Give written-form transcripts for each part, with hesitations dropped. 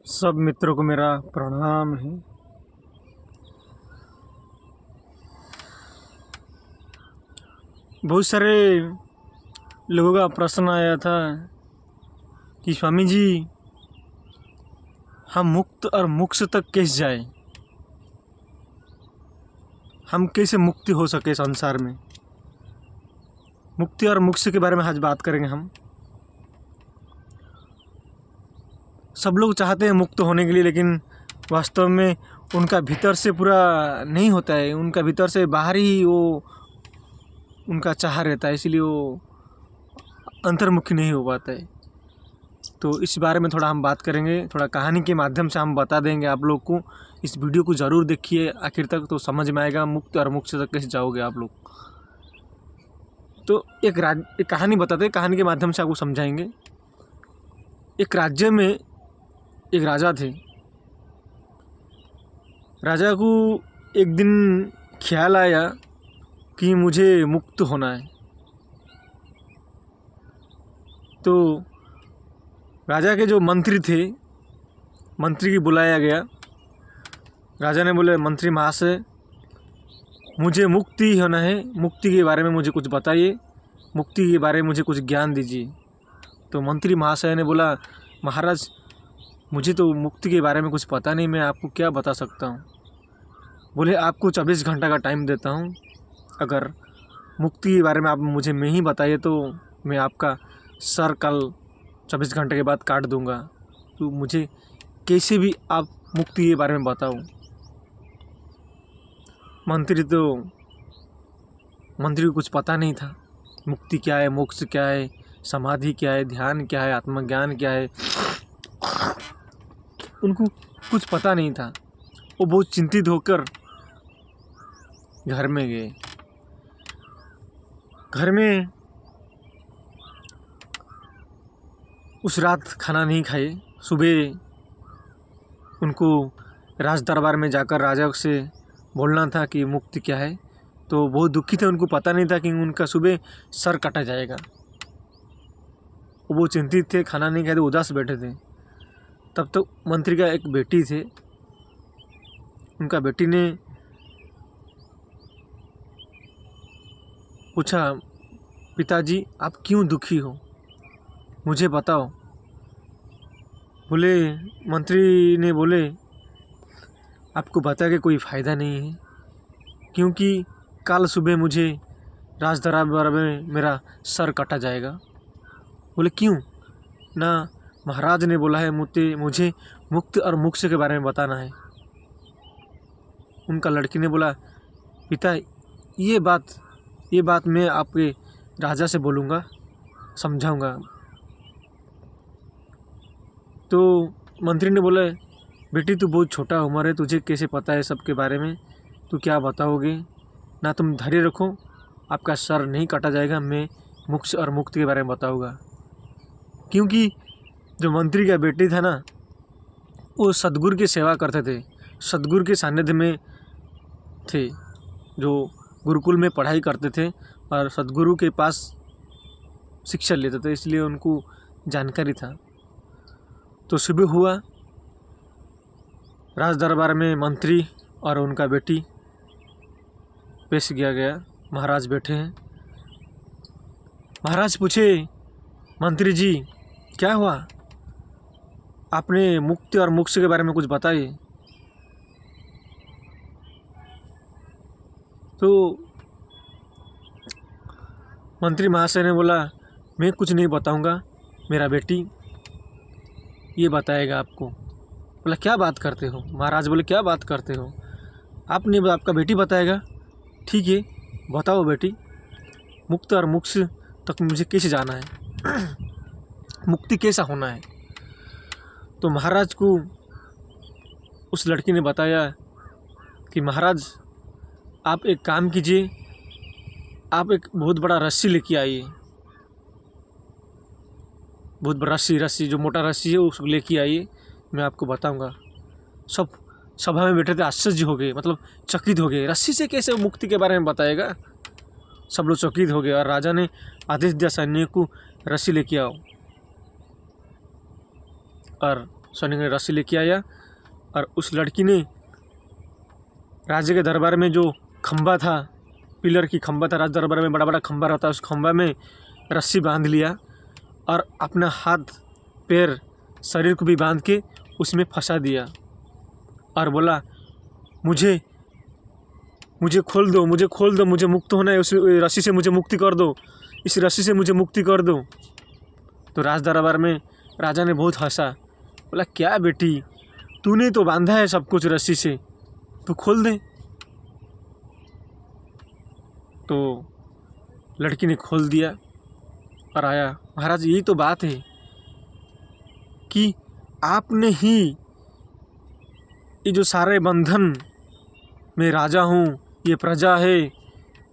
सब मित्रों को मेरा प्रणाम है। बहुत सारे लोगों का प्रश्न आया था कि स्वामी जी, हम मुक्त और मोक्ष तक कैसे जाए, हम कैसे मुक्ति हो सके संसार में। मुक्ति और मोक्ष के बारे में आज बात करेंगे हम। सब लोग चाहते हैं मुक्त होने के लिए, लेकिन वास्तव में उनका भीतर से पूरा नहीं होता है, उनका भीतर से बाहर ही वो उनका चाह रहता है, इसलिए वो अंतर्मुखी नहीं हो पाता है। तो इस बारे में थोड़ा हम बात करेंगे, थोड़ा कहानी के माध्यम से हम बता देंगे आप लोग को। इस वीडियो को ज़रूर देखिए आखिर तक, तो समझ में आएगा मुक्त और मोक्ष तक कैसे जाओगे आप लोग। तो एक कहानी बताते हैं, कहानी के माध्यम से आपको समझाएंगे। एक राज्य में एक राजा थे। राजा को एक दिन ख्याल आया कि मुझे मुक्त होना है। तो राजा के जो मंत्री थे, मंत्री की बुलाया गया। राजा ने बोले, मंत्री महाशय, मुझे मुक्ति होना है, मुक्ति के बारे में मुझे कुछ बताइए, मुक्ति के बारे में मुझे कुछ ज्ञान दीजिए। तो मंत्री महाशय ने बोला, महाराज, मुझे तो मुक्ति के बारे में कुछ पता नहीं, मैं आपको क्या बता सकता हूँ। बोले, आपको 24 घंटा का टाइम देता हूँ, अगर मुक्ति के बारे में आप मुझे नहीं बताइए तो मैं आपका सर कल 24 घंटे के बाद काट दूंगा। तो मुझे कैसे भी आप मुक्ति के बारे में बताओ। मंत्री को कुछ पता नहीं था, मुक्ति क्या है, मोक्ष क्या है, समाधि क्या है, ध्यान क्या है, आत्मज्ञान क्या है, उनको कुछ पता नहीं था। वो बहुत चिंतित होकर घर में गए। घर में उस रात खाना नहीं खाए। सुबह उनको राज दरबार में जाकर राजा से बोलना था कि मुक्ति क्या है। तो बहुत दुखी थे, उनको पता नहीं था कि उनका सुबह सर काटा जाएगा। वो चिंतित थे, खाना नहीं खाए थे, उदास बैठे थे। तब तक मंत्री का एक बेटी थे, उनका बेटी ने पूछा, पिताजी आप क्यों दुखी हो, मुझे बताओ। बोले, मंत्री ने बोले, आपको बता के कोई फ़ायदा नहीं है, क्योंकि कल सुबह मुझे राज दरबार में मेरा सर काटा जाएगा। बोले, क्यों? ना, महाराज ने बोला है मुझे मुक्त और मोक्ष के बारे में बताना है। उनका लड़की ने बोला, पिता, ये बात मैं आपके राजा से बोलूँगा, समझाऊँगा। तो मंत्री ने बोला, बेटी तू बहुत छोटा उम्र है, तुझे कैसे पता है सबके बारे में, तू क्या बताओगे ना, तुम धैर्य रखो, आपका सर नहीं काटा जाएगा, मैं मोक्ष और मुक्ति के बारे में बताऊँगा। क्योंकि जो मंत्री का बेटी था ना, वो सद्गुरु की सेवा करते थे, सद्गुरु के सानिध्य में थे, जो गुरुकुल में पढ़ाई करते थे और सद्गुरु के पास शिक्षा लेते थे, इसलिए उनको जानकारी था। तो सुबह हुआ, राज दरबार में मंत्री और उनका बेटी पेश किया गया। महाराज बैठे हैं। महाराज पूछे, मंत्री जी क्या हुआ, आपने मुक्ति और मोक्ष के बारे में कुछ बताइए। तो मंत्री महाशय ने बोला, मैं कुछ नहीं बताऊंगा, मेरा बेटी ये बताएगा आपको। बोला, क्या बात करते हो? महाराज बोले, क्या बात करते हो, आपने आपका बेटी बताएगा? ठीक है, बताओ बेटी, मुक्त और मोक्ष तक मुझे कैसे जाना है, मुक्ति कैसा होना है। तो महाराज को उस लड़की ने बताया कि महाराज, आप एक काम कीजिए, आप एक बहुत बड़ा रस्सी लेके आइए, बहुत बड़ा रस्सी जो मोटा रस्सी है उसको लेके आइए, मैं आपको बताऊंगा। सब सभा में बैठे थे, आश्चर्य हो गए, मतलब चकित हो गए, रस्सी से कैसे मुक्ति के बारे में बताएगा। सब लोग चकित हो गए और राजा ने आदेश दिया, सैनिक को रस्सी लेके आओ। और सैनिक ने रस्सी लेके आया और उस लड़की ने राजा के दरबार में जो खंबा था, पिलर की खंबा था, राज दरबार में बड़ा बड़ा खंबा रहता है, उस खंबा में रस्सी बांध लिया और अपना हाथ पैर शरीर को भी बांध के उसमें फंसा दिया और बोला मुझे खोल दो, मुझे खोल दो, मुझे मुक्त होना है, उस रस्सी से मुझे मुक्ति कर दो, इस रस्सी से मुझे मुक्ति कर दो। तो राज दरबार में राजा ने बहुत हंसा, बोला क्या बेटी, तूने तो बांधा है सब कुछ रस्सी से, तो खोल दे। तो लड़की ने खोल दिया और आया, महाराज यही तो बात है कि आपने ही ये जो सारे बंधन, मैं राजा हूँ, ये प्रजा है,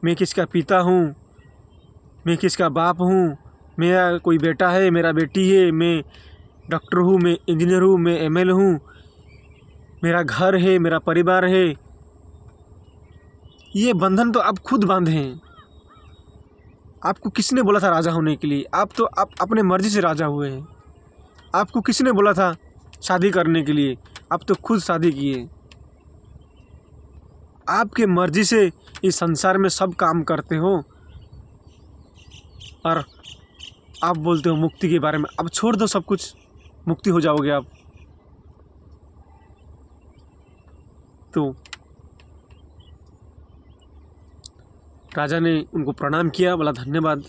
मैं किसका पिता हूँ, मैं किसका बाप हूँ, मेरा कोई बेटा है, मेरा बेटी है, मैं डॉक्टर हूँ, मैं इंजीनियर हूँ, मैं एमएल हूँ, मेरा घर है, मेरा परिवार है, ये बंधन तो आप खुद बांधे हैं। आपको किसने बोला था राजा होने के लिए? आप अपने मर्जी से राजा हुए हैं। आपको किसने बोला था शादी करने के लिए? आप तो खुद शादी किए। आपके मर्जी से इस संसार में सब काम करते हो और आप बोलते हो मुक्ति के बारे में। अब छोड़ दो सब कुछ, मुक्ति हो जाओगे आप। तो राजा ने उनको प्रणाम किया, बोला धन्यवाद,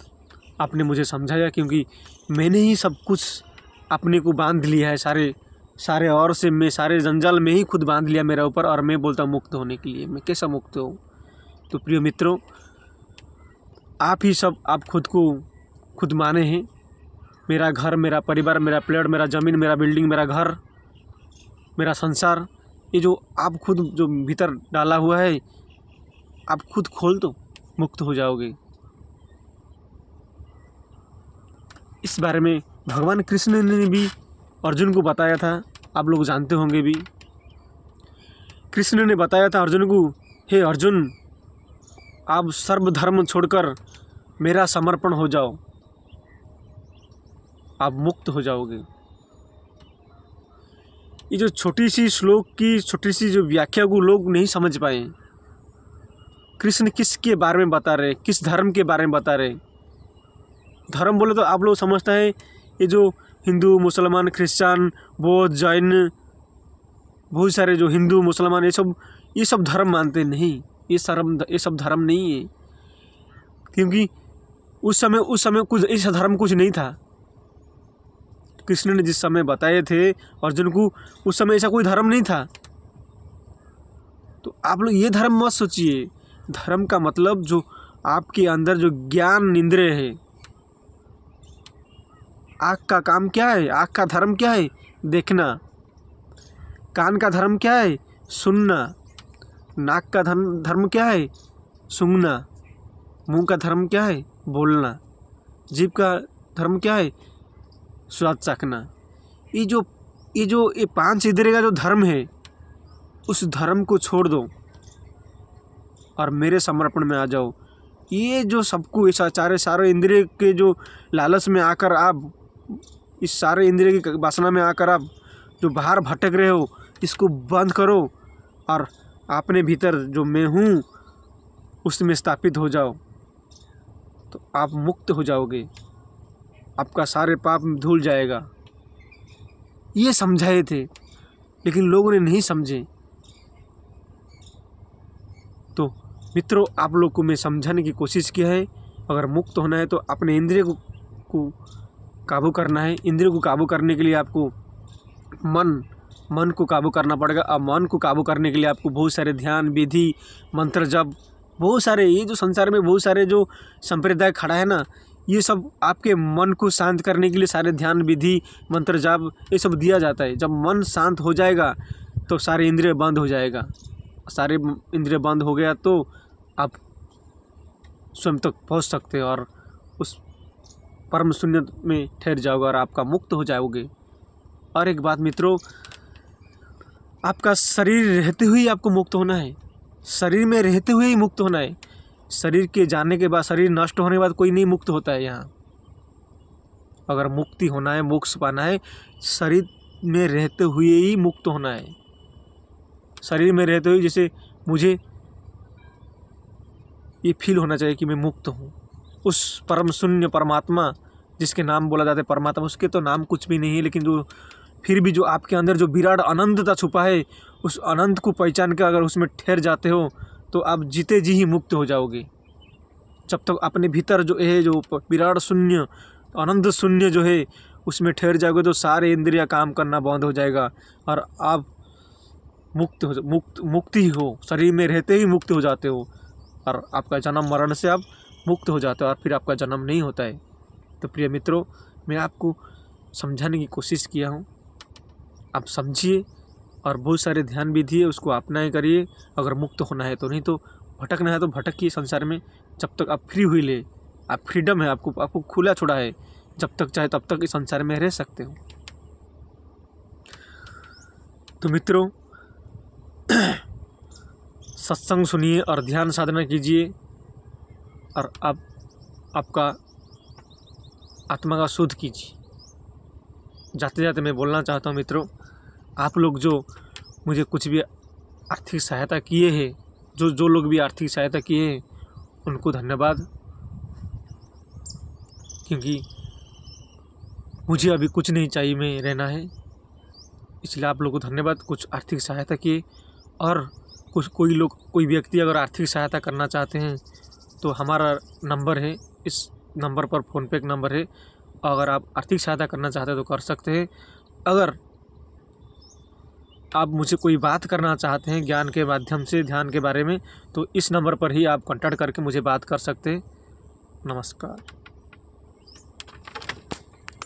आपने मुझे समझाया, क्योंकि मैंने ही सब कुछ अपने को बांध लिया है, सारे और से मैं सारे जंजाल में ही खुद बांध लिया मेरे ऊपर, और मैं बोलता हूँ मुक्त होने के लिए। मैं कैसा मुक्त हूँ? तो प्रिय मित्रों, आप ही सब आप खुद को खुद माने हैं। मेरा घर, मेरा परिवार, मेरा प्लेट, मेरा ज़मीन, मेरा बिल्डिंग, मेरा घर, मेरा संसार, ये जो आप खुद जो भीतर डाला हुआ है, आप खुद खोल दो, मुक्त हो जाओगे। इस बारे में भगवान कृष्ण ने भी अर्जुन को बताया था, आप लोग जानते होंगे भी। कृष्ण ने बताया था अर्जुन को, हे अर्जुन, आप सर्वधर्म छोड़कर मेरा समर्पण हो जाओ, आप मुक्त हो जाओगे। ये जो छोटी सी श्लोक की छोटी सी जो व्याख्या को लोग नहीं समझ पाए। कृष्ण किसके बारे में बता रहे, किस धर्म के बारे में बता रहे? धर्म बोले तो आप लोग समझते हैं ये जो हिंदू, मुसलमान, क्रिश्चियन, बौद्ध, जैन, बहुत सारे जो हिंदू, मुसलमान, ये सब धर्म मानते नहीं। ये सब धर्म नहीं है, क्योंकि उस समय कुछ ऐसा धर्म कुछ नहीं था। कृष्ण ने जिस समय बताए थे अर्जुन को, उस समय ऐसा कोई धर्म नहीं था। तो आप लोग ये धर्म मत सोचिए। धर्म का मतलब जो आपके अंदर जो ज्ञान इंद्रिय है। आँख का काम क्या है? आँख का धर्म क्या है? देखना। कान का धर्म क्या है? सुनना। नाक का धर्म क्या है? सूंघना। मुंह का धर्म क्या है? बोलना। जीभ का धर्म क्या है? स्वाद चखना। ये 5 इंद्रिय का जो धर्म है, उस धर्म को छोड़ दो और मेरे समर्पण में आ जाओ। ये जो सबको ऐसा सारे इंद्रिय के जो लालच में आकर आप, इस सारे इंद्रिय की वासना में आकर आप जो बाहर भटक रहे हो, इसको बंद करो और अपने भीतर जो मैं हूँ उसमें स्थापित हो जाओ, तो आप मुक्त हो जाओगे। आपका सारे पाप धुल जाएगा। ये समझाए थे, लेकिन लोगों ने नहीं समझे। तो मित्रों, आप लोग को मैं समझाने की कोशिश किया है। अगर मुक्त होना है तो अपने इंद्रिय को काबू करना है। इंद्रिय को काबू करने के लिए आपको मन को काबू करना पड़ेगा। और मन को काबू करने के लिए आपको बहुत सारे ध्यान, विधि, मंत्र जप, बहुत सारे, ये जो संसार में बहुत सारे जो संप्रदाय खड़ा है ना, ये सब आपके मन को शांत करने के लिए सारे ध्यान, विधि, मंत्र जाप ये सब दिया जाता है। जब मन शांत हो जाएगा तो सारे इंद्रिय बंद हो जाएगा। सारे इंद्रिय बंद हो गया तो आप स्वयं तक पहुंच सकते हो और उस परम शून्य में ठहर जाओगे और आपका मुक्त हो जाओगे। और एक बात मित्रों, आपका शरीर रहते हुए आपको मुक्त होना है। शरीर में रहते हुए ही मुक्त होना है। शरीर के जाने के बाद, शरीर नष्ट होने के बाद कोई नहीं मुक्त होता है यहाँ। अगर मुक्ति होना है, मोक्ष पाना है, शरीर में रहते हुए ही मुक्त होना है। शरीर में रहते हुए जैसे मुझे ये फील होना चाहिए कि मैं मुक्त हूँ। उस परम शून्य परमात्मा जिसके नाम बोला जाता है परमात्मा, उसके तो नाम कुछ भी नहीं है, लेकिन जो फिर भी जो आपके अंदर जो विराट अनंतता छुपा है, उस अनंत को पहचान कर अगर उसमें ठहर जाते हो तो आप जीते जी ही मुक्त हो जाओगे। जब तक अपने भीतर जो है जो विराट शून्य अनंत शून्य जो है उसमें ठहर जाओगे तो सारे इंद्रियां काम करना बंद हो जाएगा और आप मुक्ति हो, शरीर में रहते ही मुक्त हो जाते हो और आपका जन्म मरण से आप मुक्त हो जाते हो और फिर आपका जन्म नहीं होता है। तो प्रिय मित्रों, मैं आपको समझाने की कोशिश किया हूँ, आप समझिए और बहुत सारे ध्यान विधि है उसको अपनाए करिए। अगर मुक्त होना है तो, नहीं तो भटकना है तो भटकिए संसार में। जब तक आप फ्री हुई ले, आप फ्रीडम है, आपको खुला छोड़ा है, जब तक चाहे तब तक इस संसार में रह सकते हो। तो मित्रों, सत्संग सुनिए और ध्यान साधना कीजिए और आप आपका आत्मा का शुद्ध कीजिए। जाते जाते मैं बोलना चाहता हूँ मित्रों, आप लोग जो मुझे कुछ भी आर्थिक सहायता किए हैं, जो लोग भी आर्थिक सहायता किए हैं उनको धन्यवाद, क्योंकि मुझे अभी कुछ नहीं चाहिए, मैं रहना है, इसलिए आप लोगों को धन्यवाद। कुछ आर्थिक सहायता किए और कोई व्यक्ति अगर आर्थिक सहायता करना चाहते हैं तो हमारा नंबर है, इस नंबर पर फ़ोनपे का नंबर है, अगर आप आर्थिक सहायता करना चाहते हैं तो कर सकते हैं। अगर आप मुझे कोई बात करना चाहते हैं ज्ञान के माध्यम से ध्यान के बारे में, तो इस नंबर पर ही आप कांटेक्ट करके मुझे बात कर सकते हैं। नमस्कार।